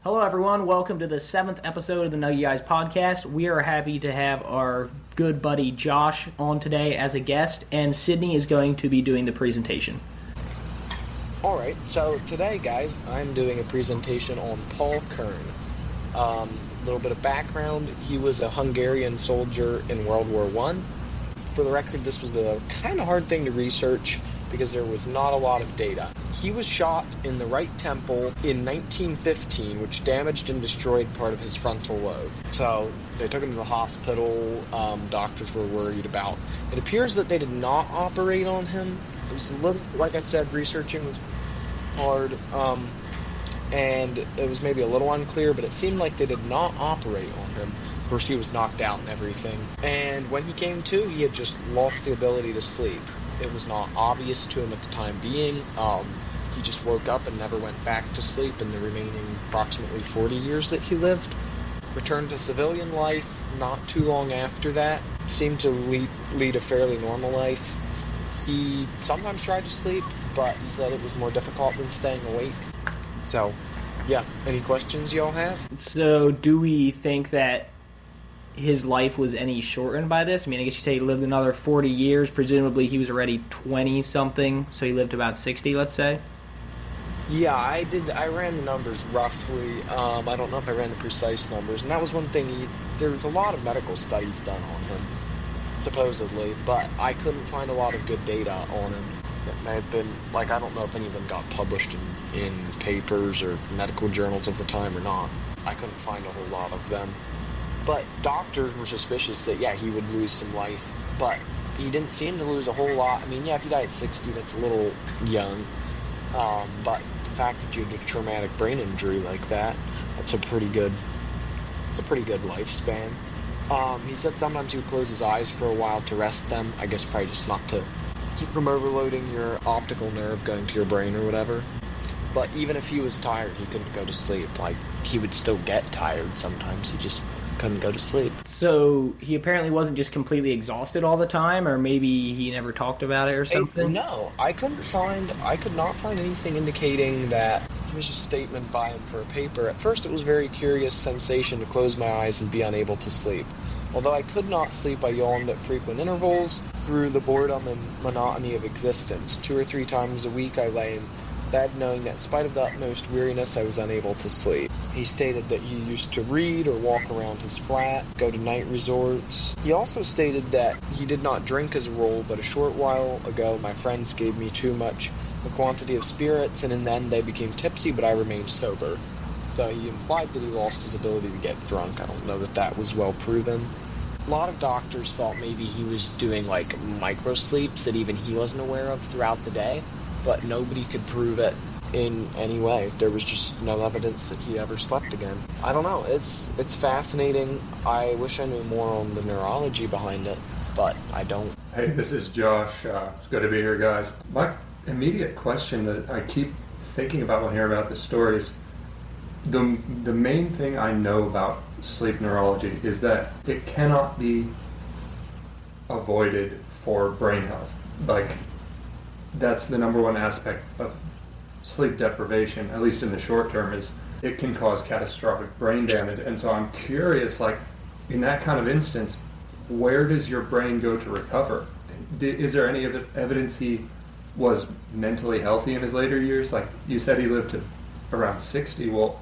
Hello, everyone. Welcome to the 7th episode of the Nuggy Guys podcast. We are happy to have our good buddy Josh on today as a guest, and Sydney is going to be doing the presentation. Alright, so today, guys, I'm doing a presentation on Paul Kern. A little bit of background: he was a Hungarian soldier in World War I. For the record, this was the kind of hard thing to research because there was not a lot of data. He was shot in the right temple in 1915, which damaged and destroyed part of his frontal lobe. So they took him to the hospital. Doctors were worried about. It appears that they did not operate on him. It was a little, like I said, researching was hard, and it was maybe a little unclear, but it seemed like they did not operate on him. Of course, he was knocked out and everything. And when he came to, he had just lost the ability to sleep. It was not obvious to him at the time being. He just woke up and never went back to sleep in the remaining approximately 40 years that he lived. Returned to civilian life not too long after that. Seemed to lead a fairly normal life. He sometimes tried to sleep, but he said it was more difficult than staying awake. So, yeah. Any questions y'all have? So, do we think that his life was any shortened by this? I mean, I guess you say he lived another 40 years. Presumably he was already 20-something, so he lived about 60, let's say? Yeah, I ran the numbers roughly. I don't know if I ran the precise numbers. And that was one thing, there was a lot of medical studies done on him, supposedly, but I couldn't find a lot of good data on him. It may have been, I don't know if any of them got published in papers or medical journals of the time or not. I couldn't find a whole lot of them. But doctors were suspicious that, yeah, he would lose some life, but he didn't seem to lose a whole lot. I mean, yeah, if you die at 60, that's a little young, but the fact that you had a traumatic brain injury like that, that's a pretty good lifespan. He said sometimes he would close his eyes for a while to rest them, I guess probably just not to keep from overloading your optical nerve going to your brain or whatever. But even if he was tired, he couldn't go to sleep. He would still get tired sometimes, he just couldn't go to sleep. So he apparently wasn't just completely exhausted all the time, or maybe he never talked about it or something? No, I could not find anything indicating that. It was a statement by him for a paper. At first it was a very curious sensation to close my eyes and be unable to sleep. Although I could not sleep, I yawned at frequent intervals through the boredom and monotony of existence. 2 or 3 times a week I lay in bed knowing that in spite of the utmost weariness I was unable to sleep. He stated that he used to read or walk around his flat, go to night resorts. He also stated that he did not drink as a rule, but a short while ago my friends gave me too much a quantity of spirits, and in the end they became tipsy, but I remained sober. So he implied that he lost his ability to get drunk. I don't know that that was well proven. A lot of doctors thought maybe he was doing micro sleeps that even he wasn't aware of throughout the day, but nobody could prove it in any way. There was just no evidence that he ever slept again. I don't know. It's fascinating. I wish I knew more on the neurology behind it, but I don't. Hey, this is Josh. It's good to be here, guys. My immediate question that I keep thinking about when hearing about this story is the main thing I know about sleep neurology is that it cannot be avoided for brain health. That's the number one aspect of sleep deprivation, at least in the short term, is it can cause catastrophic brain damage. And so I'm curious, in that kind of instance, where does your brain go to recover? Is there any evidence he was mentally healthy in his later years? Like you said, he lived to around 60. Well,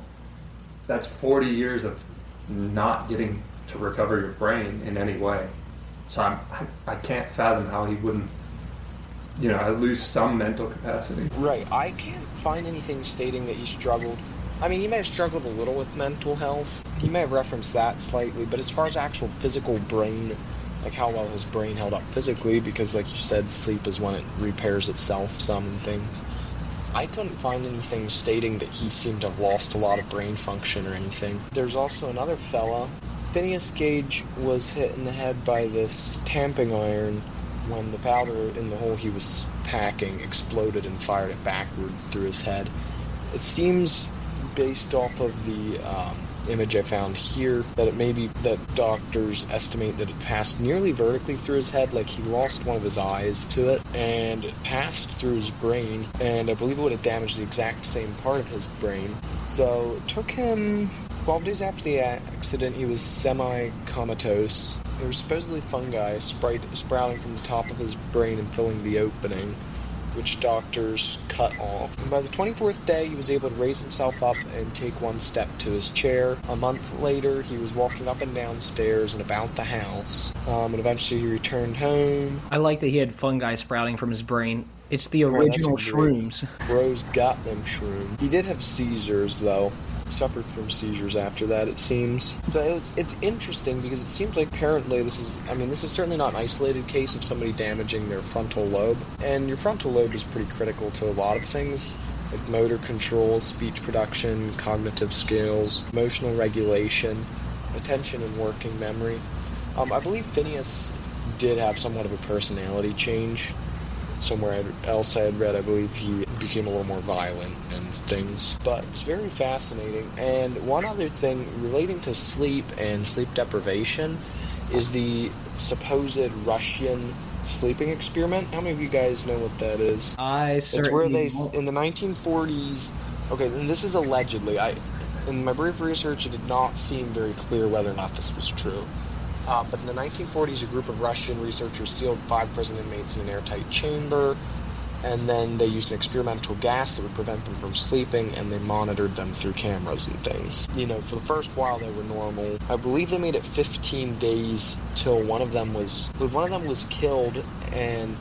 that's 40 years of not getting to recover your brain in any way. So I can't fathom how he wouldn't lose some mental capacity. Right. I can't find anything stating that he struggled. I mean, he may have struggled a little with mental health. He may have referenced that slightly, but as far as actual physical brain, how well his brain held up physically, because like you said, sleep is when it repairs itself some and things. I couldn't find anything stating that he seemed to have lost a lot of brain function or anything. There's also another fella. Phineas Gage was hit in the head by this tamping iron when the powder in the hole he was packing exploded and fired it backward through his head. It seems, based off of the image I found here, that it may be that doctors estimate that it passed nearly vertically through his head, like he lost one of his eyes to it, and it passed through his brain, and I believe it would have damaged the exact same part of his brain. So it took him 12 days after the accident. He was semi-comatose. There were supposedly fungi sprouting from the top of his brain and filling the opening, which doctors cut off. And by the 24th day, he was able to raise himself up and take one step to his chair. A month later, he was walking up and down stairs and about the house. And eventually he returned home. I like that he had fungi sprouting from his brain. It's the original shrooms. Rose got them shrooms. He did have seizures, though. Suffered from seizures after that, it seems. So it's interesting because it seems like apparently this is certainly not an isolated case of somebody damaging their frontal lobe. And your frontal lobe is pretty critical to a lot of things, like motor control, speech production, cognitive skills, emotional regulation, attention and working memory. I believe Phineas did have somewhat of a personality change. Somewhere else I had read, I believe he became a little more violent and things. But it's very fascinating. And one other thing relating to sleep and sleep deprivation is the supposed Russian sleeping experiment. How many of you guys know what that is? I certainly It's where they, don't. in the 1940s, okay, and this is allegedly, in my brief research, it did not seem very clear whether or not this was true. But in the 1940s, a group of Russian researchers sealed 5 prison inmates in an airtight chamber, and then they used an experimental gas that would prevent them from sleeping, and they monitored them through cameras and things. You know, for the first while they were normal. I believe they made it 15 days till one of them was killed, and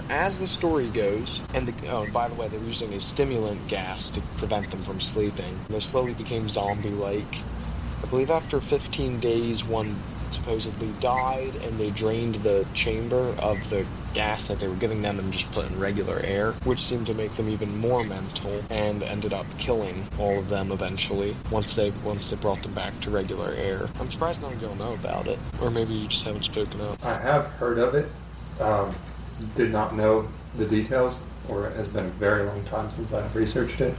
as the story goes, and by the way, they were using a stimulant gas to prevent them from sleeping. They slowly became zombie-like. I believe after 15 days, one supposedly died, and they drained the chamber of the gas that they were giving them and just put in regular air, which seemed to make them even more mental, and ended up killing all of them eventually once they brought them back to regular air. I'm surprised none of y'all know about it, or maybe you just haven't spoken up. I have heard of it, did not know the details, or it has been a very long time since I've researched it,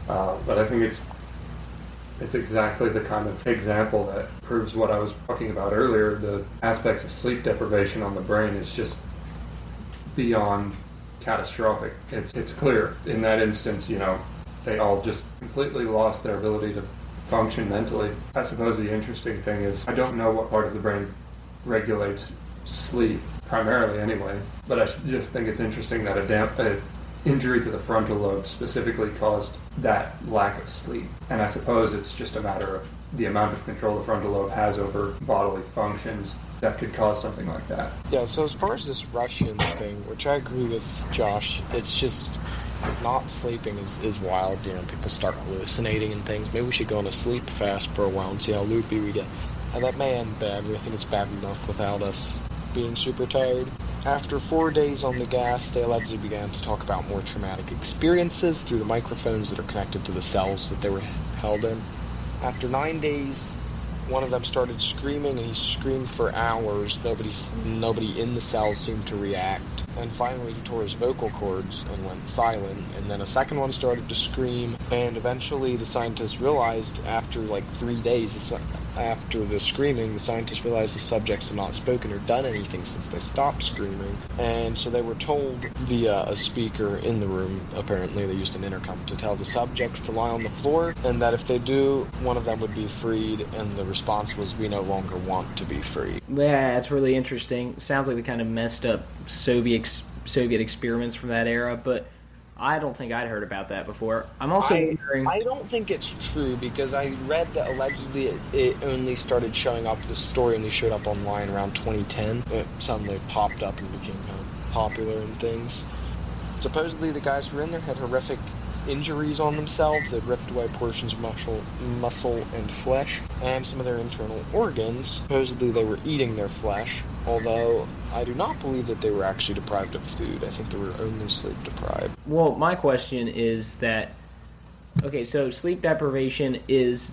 but I think it's exactly the kind of example that proves what I was talking about earlier. The aspects of sleep deprivation on the brain is just beyond catastrophic. It's clear in that instance, they all just completely lost their ability to function mentally. I suppose the interesting thing is I don't know what part of the brain regulates sleep, primarily anyway, but I just think it's interesting that a injury to the frontal lobe specifically caused that lack of sleep. And I suppose it's just a matter of the amount of control the frontal lobe has over bodily functions that could cause something like that. Yeah, so as far as this Russian thing, which I agree with Josh, it's just not sleeping is wild. People start hallucinating and things. Maybe we should go on a sleep fast for a while and see how loopy we get. And that may end bad. I think it's bad enough without us being super tired. After 4 days on the gas, they allegedly began to talk about more traumatic experiences through the microphones that are connected to the cells that they were held in. After 9 days, one of them started screaming, and he screamed for hours. Nobody in the cell seemed to react. And finally, he tore his vocal cords and went silent. And then a second one started to scream. And eventually, the scientists realized after 3 days after the screaming, the scientists realized the subjects had not spoken or done anything since they stopped screaming. And so they were told via a speaker in the room, apparently they used an intercom, to tell the subjects to lie on the floor, and that if they do, one of them would be freed. And the response was, "We no longer want to be free." Yeah, that's really interesting. Sounds like the kind of messed up Soviet experiments from that era, but I don't think I'd heard about that before. I'm also wondering... I don't think it's true, because I read that allegedly it only started showing up, this story only showed up online around 2010. It suddenly popped up and became popular and things. Supposedly the guys who were in there had horrific injuries on themselves. They'd ripped away portions of muscle and flesh, and some of their internal organs. Supposedly they were eating their flesh, although I do not believe that they were actually deprived of food. I think they were only sleep deprived. Well, my question is that, okay, so sleep deprivation is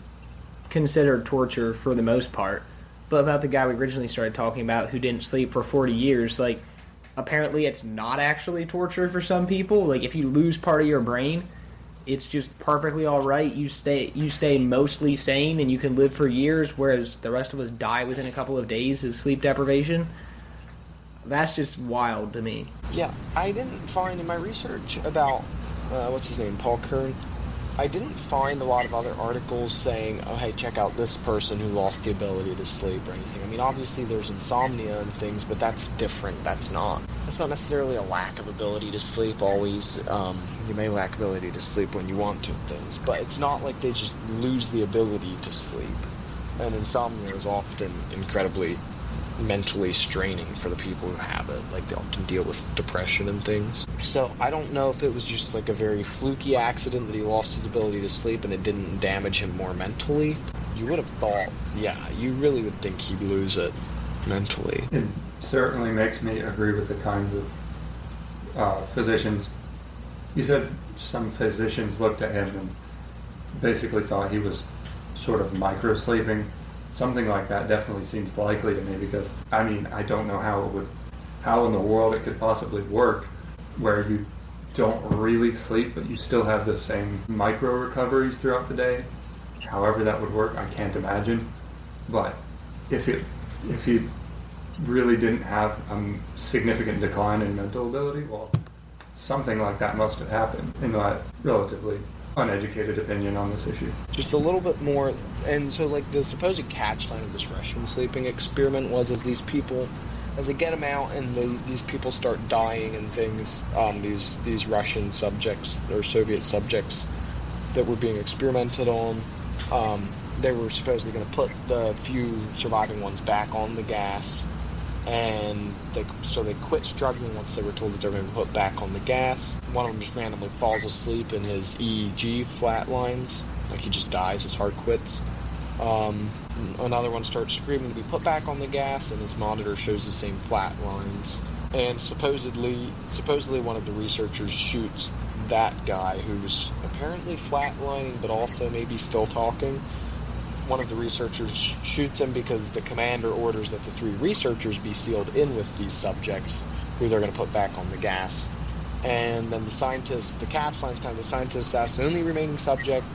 considered torture for the most part, but about the guy we originally started talking about who didn't sleep for 40 years, apparently it's not actually torture for some people. If you lose part of your brain, it's just perfectly all right. You stay mostly sane and you can live for years, whereas the rest of us die within a couple of days of sleep deprivation. That's just wild to me. Yeah, I didn't find in my research about what's his name, Paul Kern. I didn't find a lot of other articles saying, "Oh, hey, check out this person who lost the ability to sleep" or anything. I mean, obviously there's insomnia and things, but that's different. That's not necessarily a lack of ability to sleep. Always, you may lack ability to sleep when you want to things, but it's not like they just lose the ability to sleep. And insomnia is often incredibly mentally straining for the people who have it. Like, they often deal with depression and things. So I don't know if it was just like a very fluky accident that he lost his ability to sleep and it didn't damage him more mentally. You would have thought, yeah, you really would think he'd lose it mentally. It certainly makes me agree with the kinds of physicians. You said some physicians looked at him and basically thought he was sort of micro-sleeping. Something like that definitely seems likely to me because, I mean, I don't know how in the world it could possibly work where you don't really sleep, but you still have the same micro recoveries throughout the day. However that would work, I can't imagine. But if he really didn't have a significant decline in mental ability, well, something like that must have happened in my relatively uneducated opinion on this issue. Just a little bit more. And so, like, the supposed catch line of this Russian sleeping experiment was, as these people, as they get them out and these people start dying and things, these Russian subjects or Soviet subjects that were being experimented on, they were supposedly going to put the few surviving ones back on the gas, and they quit struggling once they were told that they were going to be put back on the gas. One of them just randomly falls asleep and his EEG flatlines, like he just dies, his heart quits. Another one starts screaming to be put back on the gas, and his monitor shows the same flatlines. And supposedly one of the researchers shoots that guy who's apparently flatlining but also maybe still talking. One of the researchers shoots him because the commander orders that the 3 researchers be sealed in with these subjects who they're going to put back on the gas. And then the scientist, the capsline's kind of the scientist, asks the only remaining subject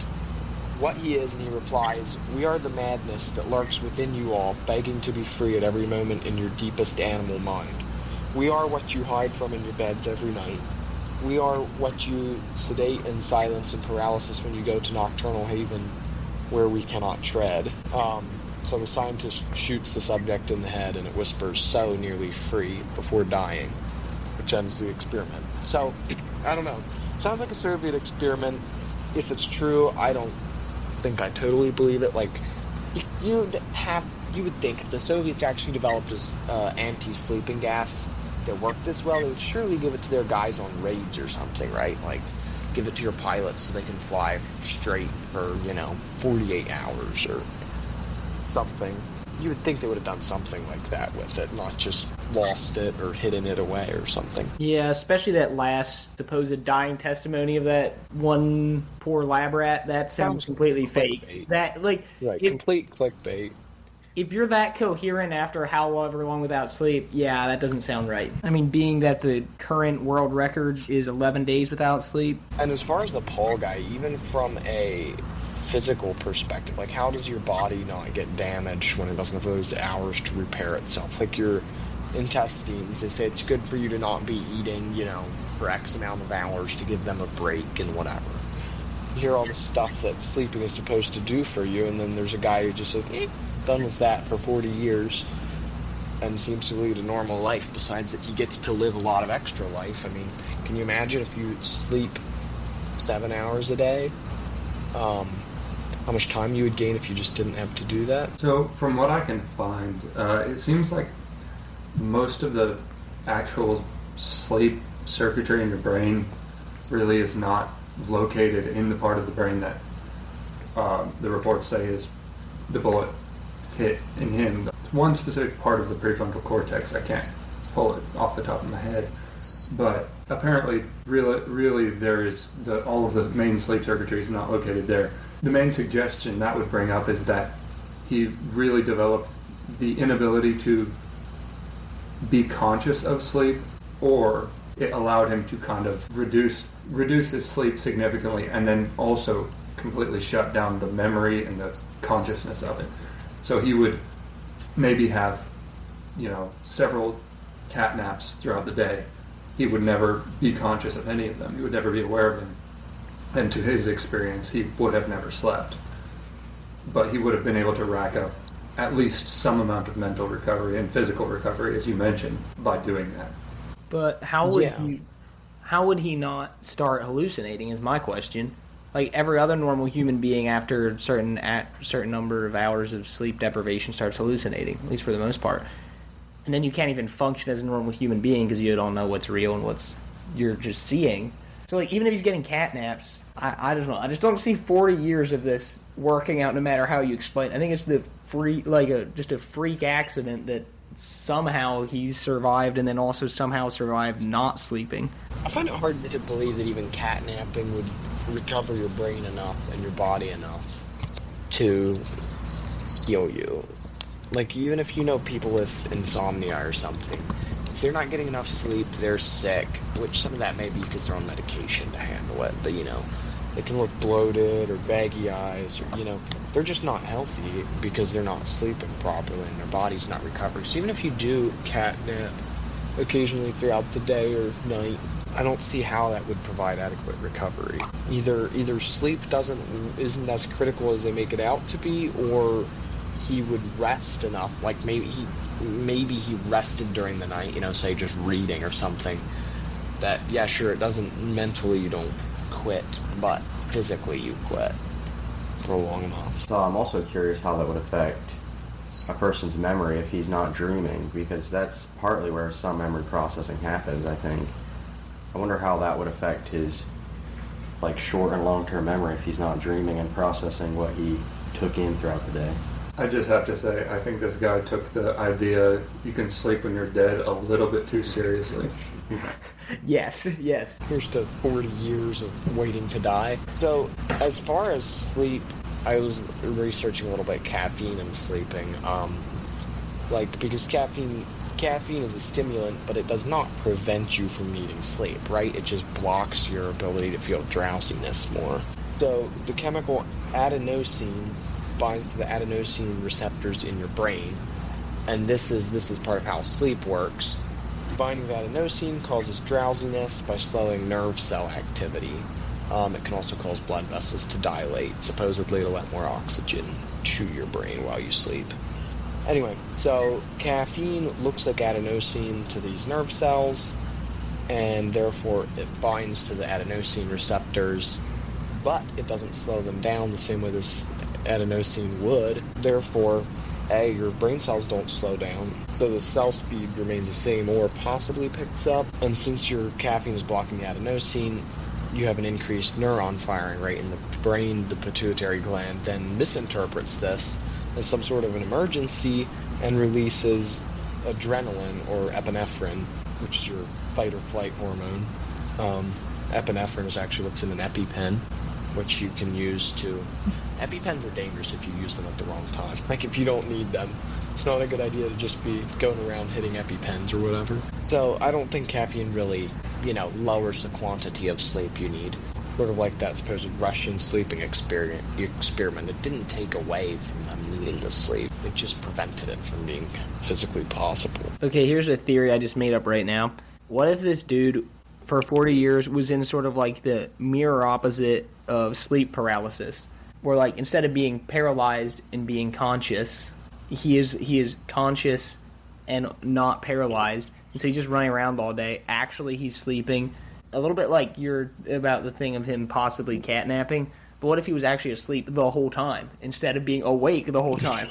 what he is, and he replies, "We are the madness that lurks within you all, begging to be free at every moment in your deepest animal mind. We are what you hide from in your beds every night. We are what you sedate in silence and paralysis when you go to nocturnal haven where we cannot tread." So the scientist shoots the subject in the head, and it whispers, "So nearly free," before dying, which ends the experiment. So, I don't know. Sounds like a Soviet experiment. If it's true, I don't think I totally believe it. Like, you would think if the Soviets actually developed this anti-sleeping gas that worked this well, they would surely give it to their guys on raids or something, right? Like, give it to your pilots so they can fly straight for, 48 hours or something. You would think they would have done something like that with it, not just lost it or hidden it away or something. Yeah, especially that last supposed dying testimony of that one poor lab rat. That sounds completely fake. That, like, right, complete clickbait. If you're that coherent after however long without sleep, yeah, that doesn't sound right. I mean, being that the current world record is 11 days without sleep. And as far as the Paul guy, even from a physical perspective, like, how does your body not get damaged when it doesn't have those hours to repair itself? Like, your intestines, they say it's good for you to not be eating, for X amount of hours to give them a break and whatever. You hear all the stuff that sleeping is supposed to do for you, and then there's a guy who just like, done with that for 40 years and seems to lead a normal life, besides that he gets to live a lot of extra life. I mean, can you imagine if you sleep 7 hours a day? How much time you would gain if you just didn't have to do that? So, from what I can find, it seems like most of the actual sleep circuitry in your brain really is not located in the part of the brain that the reports say is the bullet hit in him. It's one specific part of the prefrontal cortex. I can't pull it off the top of my head. But apparently, really there is all of the main sleep circuitry is not located there. The main suggestion that would bring up is that he really developed the inability to be conscious of sleep, or it allowed him to kind of reduce his sleep significantly, and then also completely shut down the memory and the consciousness of it. So he would maybe have, several cat naps throughout the day. He would never be conscious of any of them. He would never be aware of them. And to his experience, he would have never slept. But he would have been able to rack up at least some amount of mental recovery and physical recovery, as you mentioned, by doing that. But how would he not start hallucinating is my question. Like every other normal human being after a certain number of hours of sleep deprivation starts hallucinating, at least for the most part. And then you can't even function as a normal human being because you don't know what's real and what's you're just seeing. So like even if he's getting cat naps, I don't know. I just don't see 40 years of this working out no matter how you explain. I think it's just a freak accident that somehow he survived and then also somehow survived not sleeping. I find it hard to believe that even catnapping would recover your brain enough and your body enough to heal you. Like, even if you know people with insomnia or something, if they're not getting enough sleep, they're sick, which some of that may be because they're on medication to handle it, but, they can look bloated or baggy eyes, or, they're just not healthy because they're not sleeping properly and their body's not recovering. So even if you do catnap occasionally throughout the day or night, I don't see how that would provide adequate recovery. Either sleep isn't as critical as they make it out to be, or he would rest enough. Like maybe he rested during the night, say just reading or something. That it doesn't mentally you don't quit, but physically you quit for long enough. So I'm also curious how that would affect a person's memory if he's not dreaming, because that's partly where some memory processing happens, I think. I wonder how that would affect his short and long-term memory if he's not dreaming and processing what he took in throughout the day. I just have to say, I think this guy took the idea you can sleep when you're dead a little bit too seriously. Yes. Here's to 40 years of waiting to die. So, as far as sleep, I was researching a little bit caffeine and sleeping. Because caffeine is a stimulant, but it does not prevent you from needing sleep, right? It just blocks your ability to feel drowsiness more. So, the chemical adenosine binds to the adenosine receptors in your brain, and this is part of how sleep works. Binding to adenosine causes drowsiness by slowing nerve cell activity. It can also cause blood vessels to dilate, supposedly to let more oxygen to your brain while you sleep. Anyway, so caffeine looks like adenosine to these nerve cells, and therefore it binds to the adenosine receptors, but it doesn't slow them down the same way this adenosine would. Therefore, your brain cells don't slow down, so the cell speed remains the same or possibly picks up. And since your caffeine is blocking the adenosine, you have an increased neuron firing rate in the brain. The pituitary gland then misinterprets this as some sort of an emergency and releases adrenaline or epinephrine, which is your fight or flight hormone. Epinephrine is actually what's in an EpiPen, which you can use to... EpiPens are dangerous if you use them at the wrong time. Like, if you don't need them, it's not a good idea to just be going around hitting EpiPens or whatever. So, I don't think caffeine really, lowers the quantity of sleep you need. Sort of like that supposed Russian sleeping experiment. It didn't take away from them needing to sleep. It just prevented it from being physically possible. Okay, here's a theory I just made up right now. What if this dude, for 40 years, was in sort of like the mirror opposite of sleep paralysis? Where instead of being paralyzed and being conscious, he is conscious and not paralyzed, and so he's just running around all day. Actually, he's sleeping. A little bit like you're about the thing of him possibly catnapping, but what if he was actually asleep the whole time instead of being awake the whole time?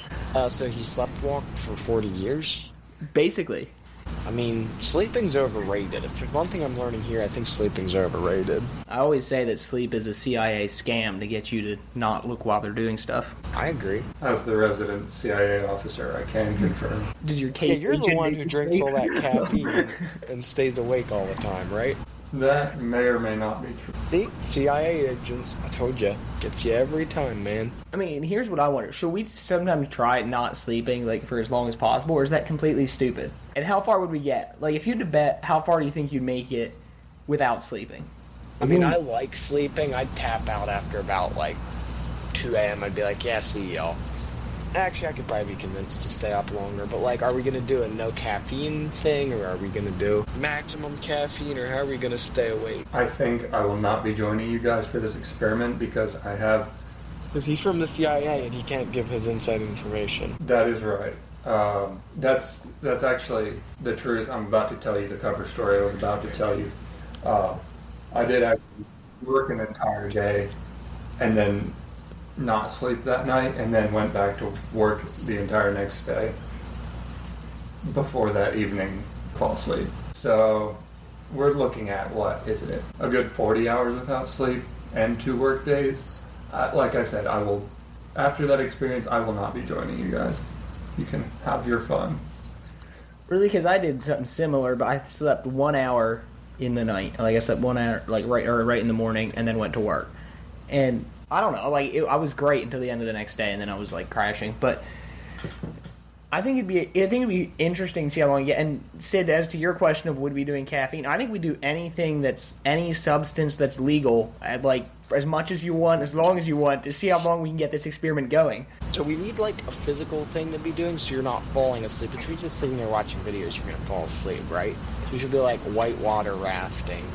So he sleptwalked for 40 years? Basically. I mean, sleeping's overrated. If there's one thing I'm learning here, I think sleeping's overrated. I always say that sleep is a CIA scam to get you to not look while they're doing stuff. I agree. As the resident CIA officer, I can confirm. Does your case? Yeah, you're the one who drinks all that caffeine and stays awake all the time, right? That may or may not be true. See? CIA agents, I told you, gets you every time, man. I mean, here's what I wonder. Should we sometimes try not sleeping, for as long as possible, or is that completely stupid? And how far would we get? If you had to bet, how far do you think you'd make it without sleeping. I mean, I like sleeping. I'd tap out after about like 2 a.m. I'd be like, yeah, see y'all. Actually, I could probably be convinced to stay up longer, but like, are we going to do a no caffeine thing, or are we going to do maximum caffeine, or how are we going to stay awake? I think I will not be joining you guys for this experiment because I have... Because he's from the CIA and he can't give his inside information. That is right. That's actually the truth. I'm about to tell you the cover story I was about to tell you. I did actually work an entire day and then not sleep that night, and then went back to work the entire next day before that evening fall asleep. So we're looking at, what is it, a good 40 hours without sleep and 2 work days. Like I said, I will, after that experience, I will not be joining you guys. You can have your fun. Really, because I did something similar, but I slept 1 hour in the night. Like I slept 1 hour, like right in the morning, and then went to work. And I don't know, like I was great until the end of the next day, and then I was like crashing. But I think it'd be interesting to see how long you get. And Sid, as to your question of would we be doing caffeine, I think we do anything that's any substance that's legal at like for as much as you want, as long as you want, to see how long we can get this experiment going. So we need like a physical thing to be doing, so you're not falling asleep. If you're just sitting there watching videos, you're gonna fall asleep, right? You should be like whitewater rafting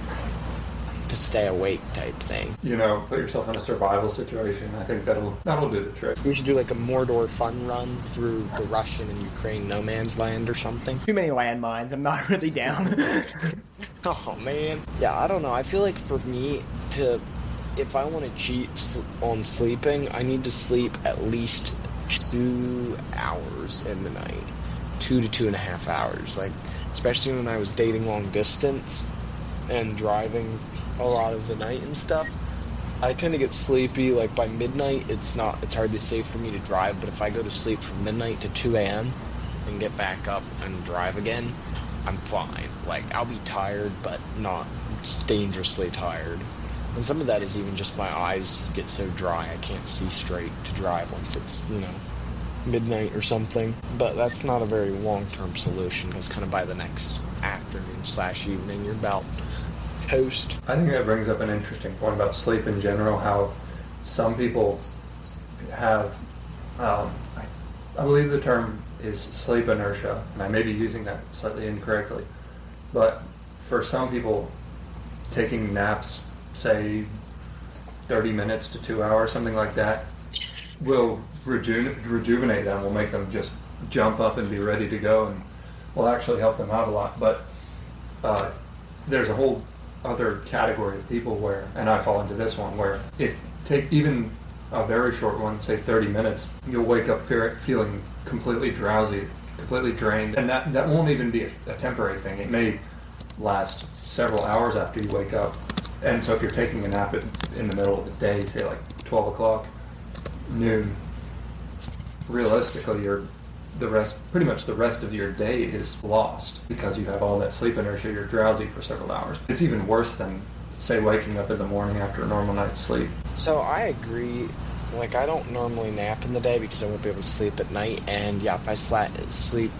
to stay awake type thing. You know, put yourself in a survival situation. I think that'll do the trick. We should do like a Mordor fun run through the Russian and Ukraine no man's land or something. Too many landmines. I'm not really down. Oh man. Yeah, I don't know. I feel like for me if I want to cheat on sleeping, I need to sleep at least 2 hours in the night. 2 to 2.5 hours. Like, especially when I was dating long distance and driving a lot of the night and stuff, I tend to get sleepy. Like by midnight, it's hardly safe for me to drive, but if I go to sleep from midnight to 2 a.m. and get back up and drive again, I'm fine. Like, I'll be tired, but not dangerously tired. And some of that is even just my eyes get so dry I can't see straight to drive once it's, midnight or something. But that's not a very long-term solution, because kind of by the next afternoon/evening, you're about toast. I think that brings up an interesting point about sleep in general, how some people have, I believe the term is sleep inertia, and I may be using that slightly incorrectly, but for some people, taking naps, say 30 minutes to 2 hours, something like that, will rejuvenate them, will make them just jump up and be ready to go, and will actually help them out a lot. But there's a whole other category of people where, and I fall into this one, where if take even a very short one, say 30 minutes, you'll wake up feeling completely drowsy, completely drained, and that won't even be a temporary thing. It may last several hours after you wake up. And so if you're taking a nap in the middle of the day, say like 12 o'clock, noon, realistically, pretty much the rest of your day is lost because you have all that sleep inertia. You're drowsy for several hours. It's even worse than, say, waking up in the morning after a normal night's sleep. So I agree. Like, I don't normally nap in the day because I won't be able to sleep at night. And yeah, if I sleep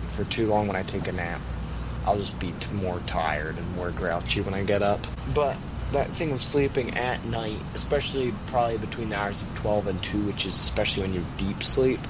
for too long when I take a nap, I'll just be more tired and more grouchy when I get up. But that thing of sleeping at night, especially probably between the hours of 12 and 2, which is especially when you're deep sleep,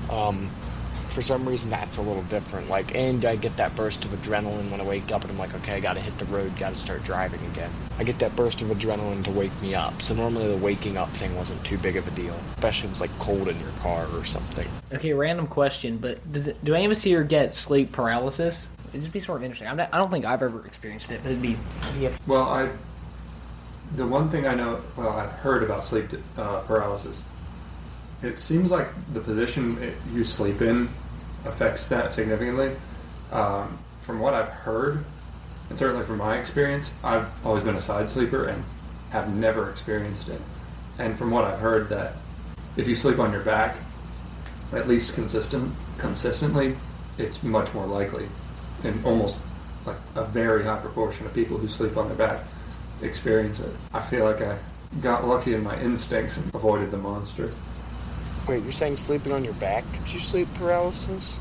for some reason that's a little different. Like, and I get that burst of adrenaline when I wake up and I'm like, okay, I gotta hit the road, gotta start driving again. I get that burst of adrenaline to wake me up. So normally the waking up thing wasn't too big of a deal, especially if it's like cold in your car or something. Okay, random question, but do any of us here get sleep paralysis? It'd just be sort of interesting. I don't think I've ever experienced it, but it'd be... Well, the one thing I know, I've heard about sleep paralysis. It seems like the position you sleep in affects that significantly. From what I've heard, and certainly from my experience, I've always been a side sleeper and have never experienced it. And from what I've heard, that if you sleep on your back, at least consistently, it's much more likely. And almost like a very high proportion of people who sleep on their back experience it. I feel like I got lucky in my instincts and avoided the monster. Wait, you're saying sleeping on your back gives you sleep paralysis?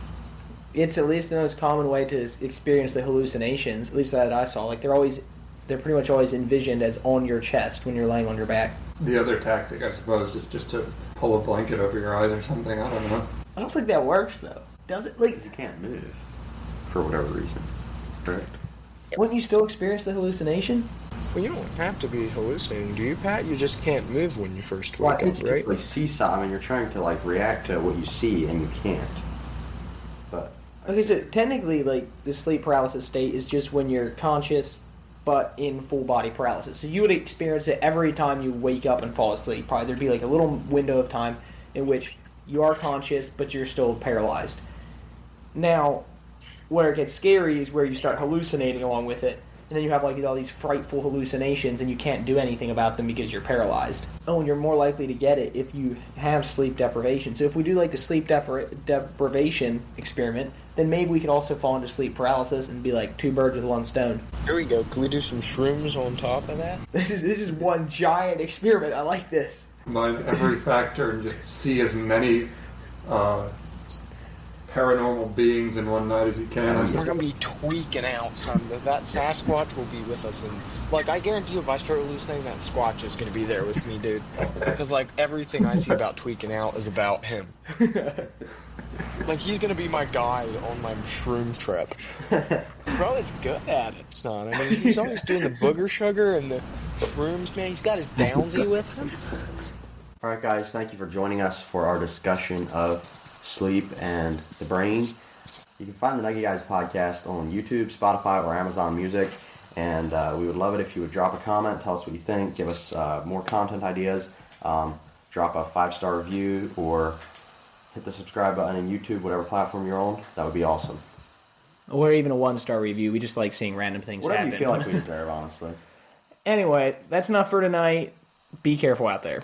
It's at least the most common way to experience the hallucinations, at least that I saw. Like, they're always they're pretty much always envisioned as on your chest when you're laying on your back. The other tactic, I suppose, is just to pull a blanket over your eyes or something. I don't know. I don't think that works though. Does it? Like, You can't move for whatever reason. Correct? wouldn't you still experience the hallucination? Well, you don't have to be hallucinating, do you, Pat? You just can't move when you first Well, I wake think up, you right? like seesaw. I mean, you're trying to like react to what you see, and you can't. But Okay, so technically, like, the sleep paralysis state is just when you're conscious, but in full body paralysis. So you would experience it every time you wake up and fall asleep. Probably there'd be like a little window of time in which you are conscious, but you're still paralyzed. Now, where it gets scary is where you start hallucinating along with it, and then you have like all these frightful hallucinations, and you can't do anything about them because you're paralyzed. Oh, and you're more likely to get it if you have sleep deprivation. So if we do like the sleep deprivation experiment, then maybe we could also fall into sleep paralysis and be like two birds with one stone. Here we go. Can we do some shrooms on top of that? This is one giant experiment. I like this. Mind every factor and just see as many paranormal beings in one night as you can. We're gonna be tweaking out, son. That Sasquatch will be with us, and like I guarantee you, if I start hallucinating, that Squatch is gonna be there with me, dude. Because like everything I see about tweaking out is about him. Like he's gonna be my guide on my shroom trip. Bro is good at it, son. I mean, he's always doing the booger sugar and the shrooms, man. He's got his Downsy with him. all right, guys, thank you for joining us for our discussion of sleep and the brain. You can find the Nugget Guys podcast on YouTube, Spotify, or Amazon Music. And we would love it if you would drop a comment, tell us what you think, give us more content ideas, drop a 5-star review, or hit the subscribe button on YouTube, whatever platform you're on. That would be awesome. Or even a 1-star review. We just like seeing random things Whatever happen. you feel like we deserve, honestly. Anyway, that's enough for tonight. Be careful out there.